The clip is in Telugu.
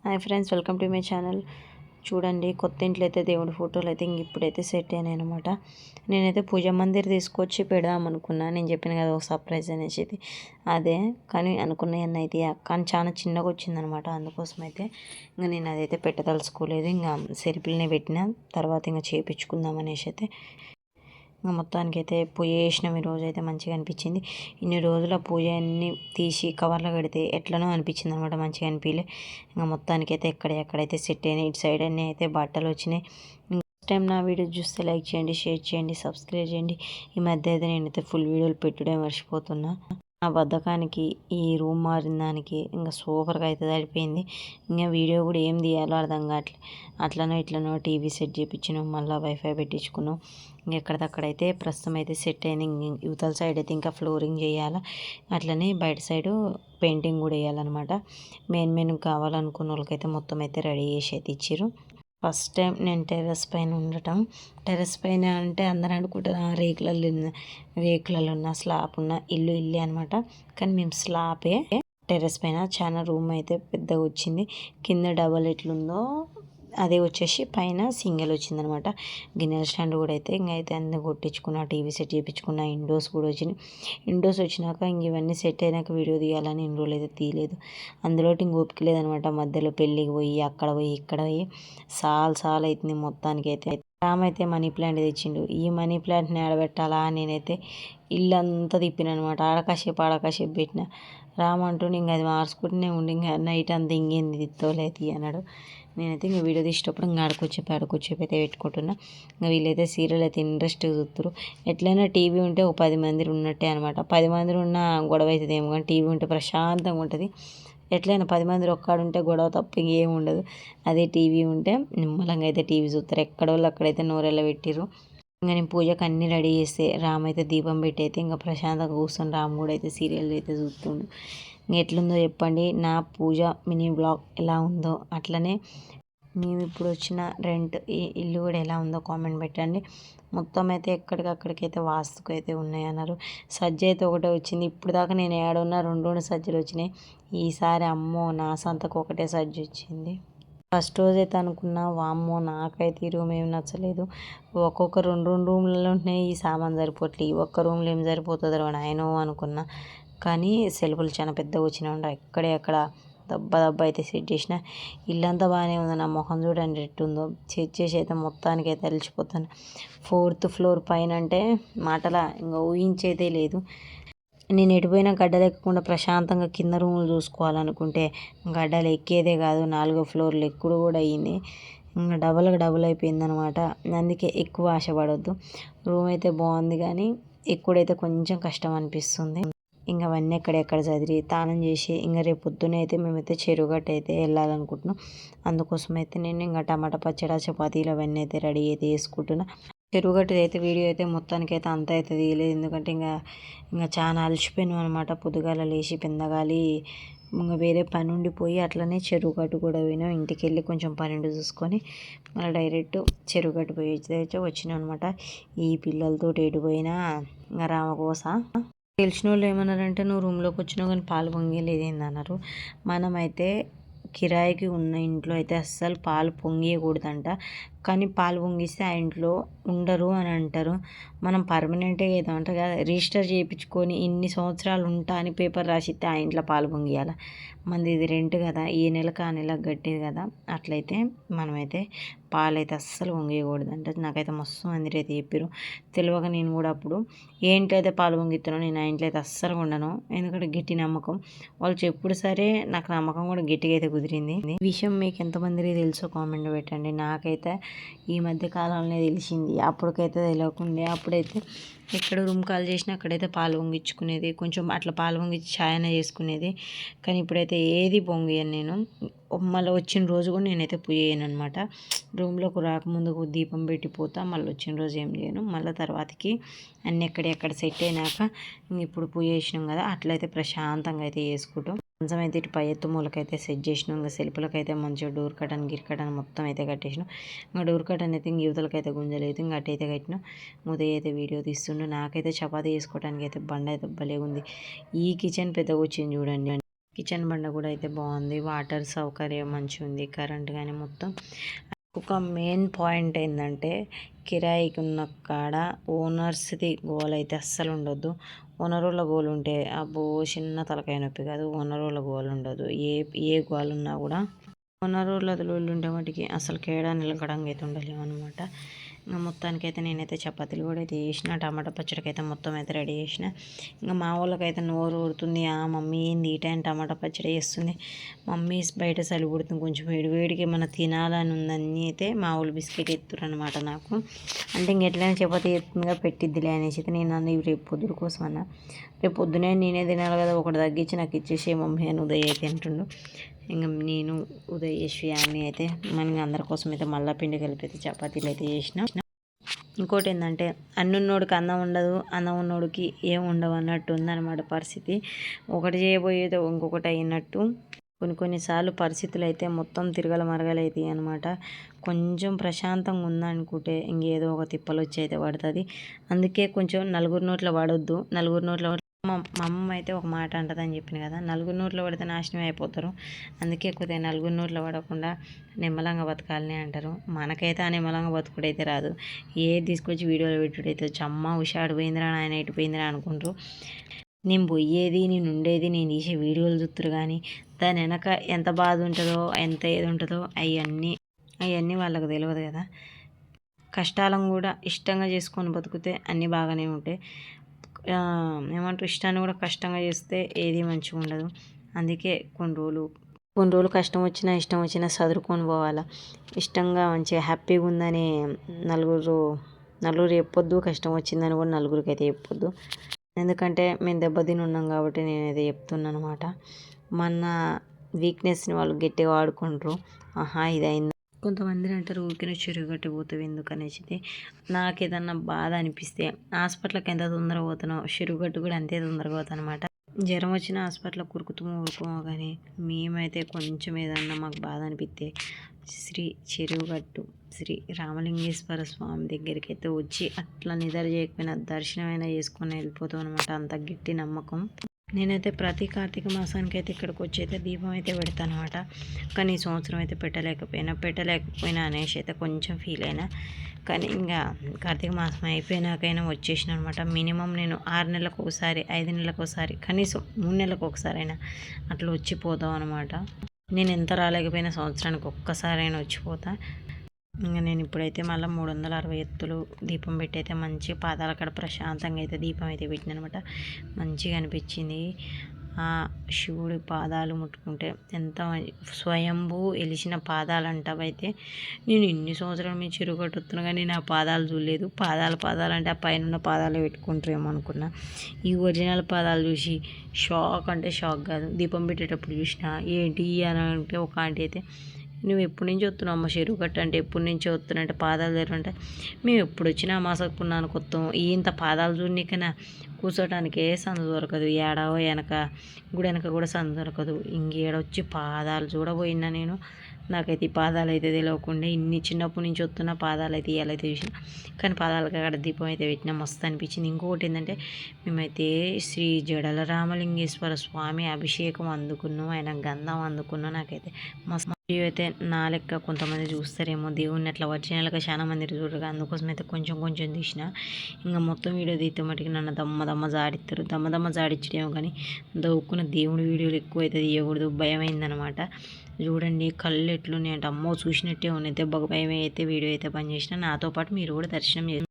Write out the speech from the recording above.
Hi friends, welcome to my channel. చూడండి, కొత్త ఇంట్లో అయితే దేవుడి ఫోటోలు అయితే ఇప్పుడైతే సెట్ అయినాయి అనమాట. నేనైతే పూజా మందిర్ తీసుకొచ్చి పెడదాం అనుకున్నా. నేను చెప్పిన కదా ఒక సర్ప్రైజ్ అనేసి అదే, కానీ అనుకున్నాయన్న అయితే కానీ చాలా చిన్నగా వచ్చిందనమాట. అందుకోసం అయితే ఇంకా నేను అదైతే పెట్టదలుచుకోలేదు. ఇంకా సెల్ఫీలనే పెట్టిన తర్వాత ఇంకా చేయించుకుందాం అనేసి అయితే మొత్తానికి అయితే పూజ చేసినాం. ఈరోజు అయితే మంచిగా అనిపించింది. ఇన్ని రోజుల పూజ అన్నీ తీసి కవర్లో పెడితే ఎట్లనో అనిపించింది అనమాట, మంచిగా అనిపించలే. ఇంకా మొత్తానికి అయితే ఎక్కడైతే సెట్ అయినాయి. ఇటు సైడ్ అన్నీ అయితే బట్టలు వచ్చినాయి. ఫస్ట్ టైం నా వీడియో చూస్తే లైక్ చేయండి, షేర్ చేయండి, సబ్స్క్రైబ్ చేయండి. ఈ మధ్య అయితే నేనైతే ఫుల్ వీడియోలు పెట్టుడే మర్చిపోతున్నా. ఆ బద్ధకానికి ఈ రూమ్ మారిన దానికి ఇంకా సూపర్గా అయితే సరిపోయింది. ఇంకా వీడియో కూడా ఏం తీయాలో అర్థం కావట్లేదు. ఇట్లనో టీవీ సెట్ చేయించినాం, మళ్ళీ వైఫై పెట్టించుకున్నాం. ఇంకెక్కడిదక్కడైతే ప్రస్తుతం అయితే సెట్ అయింది. యువతల సైడ్ అయితే ఇంకా ఫ్లోరింగ్ చేయాలి, అట్లనే బయట సైడు పెయింటింగ్ కూడా వేయాలన్నమాట. మెయిన్ కావాలనుకున్న వాళ్ళకైతే మొత్తం అయితే రెడీ చేసి అయితే ఇచ్చారు. ఫస్ట్ టైం నేను టెర్రస్ పైన ఉండటం. టెర్రస్ పైన అంటే అందరూ అనుకుంటారు రేకులలో ఉన్న స్లాబ్ ఉన్న ఇల్లే అనమాట. కానీ మేము స్లాబే. టెర్రస్ పైన చాలా రూమ్ అయితే పెద్దగా వచ్చింది. కింద డబల్ ఎట్లుందో అదే వచ్చేసి పైన సింగిల్ వచ్చిందనమాట. గిన్నెల స్టాండ్ కూడా అయితే అయితే అన్నీ కొట్టించుకున్న, టీవీ సెట్ చేయించుకున్న, ఇండోర్స్ కూడా వచ్చినాయి. ఇండోర్స్ వచ్చినాక ఇవన్నీ సెట్ అయినాక వీడియో తీయాలని ఇన్ని రోజులు అయితే తీయలేదు. అందులో ఓపిక లేదనమాట. మధ్యలో పెళ్ళికి పోయి అక్కడ పోయి ఇక్కడ పోయి సాల్ అవుతుంది. మొత్తానికి అయితే రామ్ అయితే మనీ ప్లాంట్ తెచ్చిండు. ఈ మనీ ప్లాంట్ని ఆడబెట్టాలా నేనైతే ఇల్లంతా తిప్పిన అనమాట. ఆడకాసేపు పెట్టిన. రామ్ అంటుండే ఇంకా అది మార్చుకుంటూనే ఉండి ఇంకా నైట్ అంతా ఇంకేంది తిత్తోలేతి అన్నాడు. నేనైతే ఇంకా వీడియో తీసేటప్పుడు ఇంకా ఆడుకొచ్చేపు అయితే పెట్టుకుంటున్నా. ఇంకా వీళ్ళైతే సీరియల్ అయితే ఇంట్రెస్ట్ చూస్తారు. ఎట్లయినా టీవీ ఉంటే ఒక 10 మంది ఉన్నట్టే అనమాట. 10 మంది ఉన్న గొడవ అవుతుంది ఏమో, కానీ టీవీ ఉంటే ప్రశాంతంగా ఉంటుంది. ఎట్లయినా 10 మంది ఒక్కడుంటే గొడవ తప్ప ఇంకేం ఉండదు. అదే టీవీ ఉంటే నిమ్మలంగా అయితే టీవీ చూస్తారు. ఎక్కడోళ్ళు అక్కడైతే నోరెళ్ళ పెట్టిర్రు. ఇంకా నేను పూజకు అన్నీ రెడీ చేస్తే రామ్ అయితే దీపం పెట్టి అయితే ఇంకా ప్రశాంతంగా కూర్చొని రామ్ కూడా అయితే సీరియల్ అయితే చూస్తుండు. ఇంకా ఎట్లుందో చెప్పండి నా పూజ మినీ బ్లాగ్ ఎలా ఉందో, అట్లనే మేము ఇప్పుడు వచ్చిన రెంట్ ఈ ఇల్లు కూడా ఎలా ఉందో కామెంట్ పెట్టండి. మొత్తం అయితే ఎక్కడికక్కడికైతే వాస్తుకు అయితే ఉన్నాయి అన్నారు. సజ్జ అయితే ఒకటే వచ్చింది. ఇప్పుడు దాకా నేను ఏడున్నా 2 సజ్జలు వచ్చినాయి. ఈసారి అమ్మో నా సంతకు ఒకటే సజ్జ వచ్చింది. ఫస్ట్ రోజు అయితే అనుకున్నా వామ్మో నాకైతే ఈ రూమ్ ఏమి నచ్చలేదు. ఒక్కొక్క 2 రూమ్లలో ఉంటున్నాయి. ఈ సామాన్ సరిపోట్లే, ఈ ఒక్క రూమ్లో ఏం సరిపోతుందో నాయనో అనుకున్నా. కానీ సెల్ఫులు చాలా పెద్దగా వచ్చినాయి ఉండ. అక్కడ దెబ్బ అయితే సెట్ చేసిన. ఇల్లంతా బాగానే ఉంది. నా మొహం చూడండి ఎట్టుందో. సెట్ చేసి అయితే మొత్తానికి అయితే తెలిసిపోతాను. 4th ఫ్లోర్ పైన అంటే మాటలా ఇంకా ఊహించేదే లేదు. నేను ఎటుపోయినా గడ్డలు ఎక్కకుండా ప్రశాంతంగా కింద రూములు చూసుకోవాలనుకుంటే గడ్డలు ఎక్కేదే కాదు, 4వ ఫ్లోర్లు ఎక్కుడు కూడా అయ్యింది. ఇంకా డబల్ అయిపోయింది అనమాట. అందుకే ఎక్కువ ఆశపడొద్దు. రూమ్ అయితే బాగుంది కానీ ఎక్కుడైతే కొంచెం కష్టం అనిపిస్తుంది. ఇంకా అవన్నీ ఎక్కడెక్కడ చదివి తానం చేసి ఇంకా రేపు పొద్దునే అయితే మేమైతే చెరువుగట్టు అయితే వెళ్ళాలనుకుంటున్నాం. అందుకోసం అయితే నేను ఇంకా టమాటా పచ్చడి, చపాతీలు అవన్నీ అయితే రెడీ అయితే వేసుకుంటున్నా. చెరువుగట్టు అయితే వీడియో అయితే మొత్తానికి అయితే అంత అయితే తీయలేదు. ఎందుకంటే ఇంకా చాలా అలసిపోయినాం అనమాట. పొద్దుగాల లేచి పెందగాలి ఇంకా వేరే పని ఉండిపోయి అట్లనే చెరువుగట్టు కూడా పోయినాం. ఇంటికి వెళ్ళి కొంచెం పన్నెండు చూసుకొని మళ్ళీ డైరెక్ట్ చెరువుగట్టు పోయి అయితే వచ్చినాం అనమాట. ఈ పిల్లలతో ఎటు పోయినా ఇంకా రామకోస. తెలిసిన వాళ్ళు ఏమన్నారంటే నువ్వు రూమ్లోకి వచ్చినావు కానీ పాలు పొంగలేదు ఏందన్నారు. మనమైతే కిరాయికి ఉన్న ఇంట్లో అయితే అస్సలు పాలు పొంగియకూడదంట. కానీ పాలు పొంగిస్తే ఆ ఇంట్లో ఉండరు అని అంటారు. మనం పర్మనెంట్గా ఏదో అంటారు కదా, రిజిస్టర్ చేయించుకొని ఇన్ని సంవత్సరాలు ఉంటా అని పేపర్ రాసిస్తే ఆ ఇంట్లో పాలు పొంగియాలి. మనది ఇది రెంట్ కదా, ఈ నెలకు ఆ నెలకు కట్టేది కదా. అట్లయితే మనమైతే పాలు అయితే అస్సలు పొంగియకూడదు అంటే నాకైతే మస్తు మంది అయితే చెప్పారు. తెలియక నేను కూడా అప్పుడు ఏ ఇంట్లో అయితే పాలు పొంగిస్తున్నాను నేను ఆ ఇంట్లో అయితే అస్సలు ఉండను. ఎందుకంటే గట్టి నమ్మకం వాళ్ళు చెప్పుడు సరే, నాకు నమ్మకం కూడా గట్టిగా అయితే కుదిరింది. ఈ విషయం మీకు ఎంతమందికి తెలుసో కామెంట్ పెట్టండి. నాకైతే ఈ మధ్య కాలంలో తెలిసింది. అప్పటికైతే తెలియకుండే. అప్పుడైతే ఎక్కడ రూమ్ కాల్ చేసినా అక్కడైతే పాలు పొంగించుకునేది, కొంచెం అట్లా పాలు పొంగించి ఛాయ్ చేసుకునేది. కానీ ఇప్పుడైతే ఏది పొంగియను నేను. మళ్ళీ వచ్చిన రోజు కూడా నేనైతే పూజ అనమాట. రూమ్లోకి రాకముందుకు దీపం పెట్టిపోతా, మళ్ళీ వచ్చిన రోజు ఏం చేయను. మళ్ళీ తర్వాతకి అన్నీ ఎక్కడ సెట్ అయినాక ఇప్పుడు పూజ చేసినాం కదా, అట్లయితే ప్రశాంతంగా అయితే చేసుకుంటాం. మంచం అయితే ఇటు పై ఎత్తు మూలకైతే సెట్ చేసినాం. ఇంకా సెల్ఫ్లకైతే మంచిగా డోర్ కటన్ గిరికటన్ మొత్తం అయితే కట్టేసినాం. ఇంకా డోర్ కటన్ అయితే ఇంక యువతలకైతే గుంజలేదు, ఇంకా అటు అయితే కట్టినాం. ఉదయం అయితే వీడియో తీస్తుండే. నాకైతే చపాతీ చేసుకోవడానికి అయితే బండ అయితే భలే ఉంది. ఈ కిచెన్ పెద్దగా వచ్చింది చూడండి. కిచెన్ బండ కూడా అయితే బాగుంది, వాటర్ సౌకర్యం మంచిగా ఉంది, కరెంట్ కానీ మొత్తం. ఒక మెయిన్ పాయింట్ ఏంటంటే కిరాయికి ఉన్న కాడ ఓనర్స్ది గోల్ అయితే అస్సలు ఉండొద్దు. ఓనరోళ్ళ గోల్ ఉంటే అబ్బో చిన్న తలకాయ నొప్పి కాదు, ఓనరోళ్ళ గోల్ ఉండదు. ఏ గోల్ ఉన్నా కూడా ఓనరోళ్ళ లోళ్ళు ఉంటే మటుకి అసలు కేడా నిలకడంగా అయితే ఉండలేము అనమాట. ఇంకా మొత్తానికైతే నేనైతే చపాతీలు కూడా అయితే చేసిన, టమాటా పచ్చడికి అయితే మొత్తం అయితే రెడీ చేసిన. ఇంకా మా వాళ్ళకైతే నోరు ఊరుతుంది, మమ్మీ ఏంది ఈ టైం టమాటా పచ్చడి చేస్తుంది, మమ్మీ బయట చలి పుడుతుంది, కొంచెం వేడికి ఏమన్నా తినాలని ఉందని అయితే మా వాళ్ళు బిస్కెట్ ఎత్తురు అనమాట నాకు. అంటే ఇంకెట్లయినా చపాతీ ఎత్తుందిగా పెట్టిద్దిలే అనేసి అయితే నేను అన్న రేపు పొద్దున కోసం అన్న, రేపు పొద్దునే నేనే తినాలి కదా, ఒకటి తగ్గించి నాకు ఇచ్చేసే మమ్మీ అని ఉదయ్ అయితే అంటుండు. ఇంకా నేను ఉదయ్ యశ్వి అయితే మనకి అందరి కోసం అయితే మళ్ళీ పిండి కలిపి అయితే చపాతీలు అయితే చేసిన. ఇంకోటి ఏంటంటే అన్నున్నోడికి అన్నం ఉండదు, అన్నం ఉన్నోడికి ఏం ఉండవు అన్నట్టు ఉందన్నమాట పరిస్థితి. ఒకటి చేయబోయేదో ఇంకొకటి అయినట్టు కొన్నిసార్లు పరిస్థితులు అయితే మొత్తం తిరగల మరగలవుతాయి అనమాట. కొంచెం ప్రశాంతంగా ఉందనుకుంటే ఇంకేదో ఒక తిప్పలు వచ్చి అయితే పడుతుంది. అందుకే కొంచెం నలుగురు నోట్ల పడొద్దు. నలుగురు నోట్ల మా అమ్మ అయితే ఒక మాట అంటదని చెప్పిన కదా, నలుగురు నోట్లో పడితే నాశనం అయిపోతారు. అందుకే కొద్దిగా నలుగురు నోట్లో పడకుండా నిమ్మలంగా బతకాలని అంటారు. మనకైతే ఆ నిమ్మలంగా బతుకుడైతే రాదు. ఏది తీసుకొచ్చి వీడియోలో పెట్టుడైతే చమ్మ ఉషాడు పోయిందిరా ఆయన ఇటు పోయిందిరా అనుకుంటారు. నేను పోయేది, నేను ఉండేది, నేను తీసే వీడియోలు చూస్తారు కానీ దాని వెనక ఎంత బాధ ఉంటుందో, ఎంత ఏది ఉంటుందో అవన్నీ వాళ్ళకి తెలియదు కదా. కష్టాలను కూడా ఇష్టంగా చేసుకొని బతికితే అన్నీ బాగానే ఉంటాయి. ఏమంటారు, ఇష్టాన్ని కూడా కష్టంగా చేస్తే ఏది మంచిగా ఉండదు. అందుకే కొన్ని రోజులు కష్టం వచ్చినా ఇష్టం వచ్చినా చదువుకొని పోవాలా. ఇష్టంగా మంచిగా హ్యాపీగా ఉందని నలుగురు చెప్పొద్దు, కష్టం వచ్చిందని కూడా నలుగురికి అయితే చెప్పొద్దు. ఎందుకంటే మేము దెబ్బతిని ఉన్నాం కాబట్టి నేనైతే చెప్తున్నాను అనమాట. మన వీక్నెస్ని వాళ్ళు గట్టిగా వాడుకుంటారు. ఇది అయింది. కొంతమంది అంటారు ఊరికే చెరువు గట్టిపోతావు ఎందుకు అనేసి. నాకు ఏదన్నా బాధ అనిపిస్తే హాస్పిటల్కి ఎంత తొందరగా పోతానో చెరువు గట్టు కూడా అంతే తొందరగా పోతాను అనమాట. జ్వరం వచ్చిన హాస్పిటల్కి ఊరుకోమో కానీ మేమైతే కొంచెం ఏదన్నా మాకు బాధ అనిపిస్తే చెరువుగట్టు శ్రీ రామలింగేశ్వర స్వామి దగ్గరికి అయితే వచ్చి అట్లా నిద్ర చేయకపోయినా దర్శనమైనా చేసుకొని వెళ్ళిపోతాం అనమాట. అంత గట్టి నమ్మకం. నేనైతే ప్రతి కార్తీక మాసానికి అయితే ఇక్కడికి వచ్చి అయితే దీపం అయితే పెడతాను అనమాట. కానీ ఈ సంవత్సరం అయితే పెట్టలేకపోయినా అనేసి అయితే కొంచెం ఫీల్ అయినా. కానీ ఇంకా కార్తీక మాసం అయిపోయినాకైనా వచ్చేసిన అనమాట. మినిమం నేను 6 నెలలకు ఒకసారి, 5 నెలలకు ఒకసారి, కనీసం 3 నెలలకు ఒకసారైనా అట్లా వచ్చిపోతాం అనమాట. నేను ఎంత రాలేకపోయినా సంవత్సరానికి ఒక్కసారైనా వచ్చిపోతా. ఇంకా నేను ఇప్పుడైతే మళ్ళీ 360 ఎత్తులు దీపం పెట్టి అయితే మంచిగా పాదాల కాడ ప్రశాంతంగా అయితే దీపం అయితే పెట్టిన అనమాట. మంచిగా అనిపించింది. ఆ శివుడి పాదాలు ముట్టుకుంటే ఎంత స్వయంభూ వెలిసిన పాదాలు అంటావైతే. నేను ఇన్ని సంవత్సరాలు మీ చెరువు కట్టుతున్నా కానీ నా పాదాలు చూడలేదు. పాదాలు అంటే ఆ పైన పాదాలు పెట్టుకుంటారేమో అనుకున్నా. ఈ ఒరిజినల్ పాదాలు చూసి షాక్ అంటే షాక్ కాదు. దీపం పెట్టేటప్పుడు చూసిన ఏంటి అని అంటే ఒక ఆంటీ అయితే, నువ్వు ఎప్పటి నుంచి వస్తున్నావు అమ్మ చెరువు కట్ట అంటే, ఎప్పటి నుంచి వస్తున్నానంటే పాదాలు తెరంటే, మేము ఎప్పుడు వచ్చినా అమాసకు పున్నానికి వస్తాం, ఇంత పాదాలు చూడనీకైనా కూర్చోటానికే సందు దొరకదు, ఏడావో వెనక గుడి వెనక కూడా సందు దొరకదు. ఇంకేడొచ్చి పాదాలు చూడబోయినా నేను. నాకైతే ఈ పాదాలు అయితే తెలియకుండా ఇన్ని చిన్నప్పటి నుంచి వస్తున్న పాదాలు అయితే ఇవాళైతే చూసిన. కానీ పాదాలకి అక్కడ దీపం అయితే పెట్టినా మస్తు అనిపించింది. ఇంకొకటి ఏంటంటే మేమైతే శ్రీ జడల రామలింగేశ్వర స్వామి అభిషేకం అందుకున్నాం, ఆయన గంధం అందుకున్నాం. నాకైతే మస్తు వీడియో అయితే నా లెక్క కొంతమంది చూస్తారేమో దేవుణ్ణి అట్లా ఒరిజినల్గా చాలా మంది చూడరు, అందుకోసం అయితే కొంచెం తీసిన. ఇంకా మొత్తం వీడియో తీస్తే మటుకు నన్ను దమ్మ జాడిస్తారు. దమ్మ జాడిచ్చడేమో కానీ దవ్వుకున్న దేవుడి వీడియోలు ఎక్కువ అయితే తీయకూడదు, భయం అయిందనమాట. చూడండి కళ్ళు ఎట్లున్నాయి అంటే అమ్మో చూసినట్టే ఉన్నాయి. దెబ్బకు భయం అయితే వీడియో అయితే పనిచేసిన. నాతో పాటు మీరు కూడా దర్శనం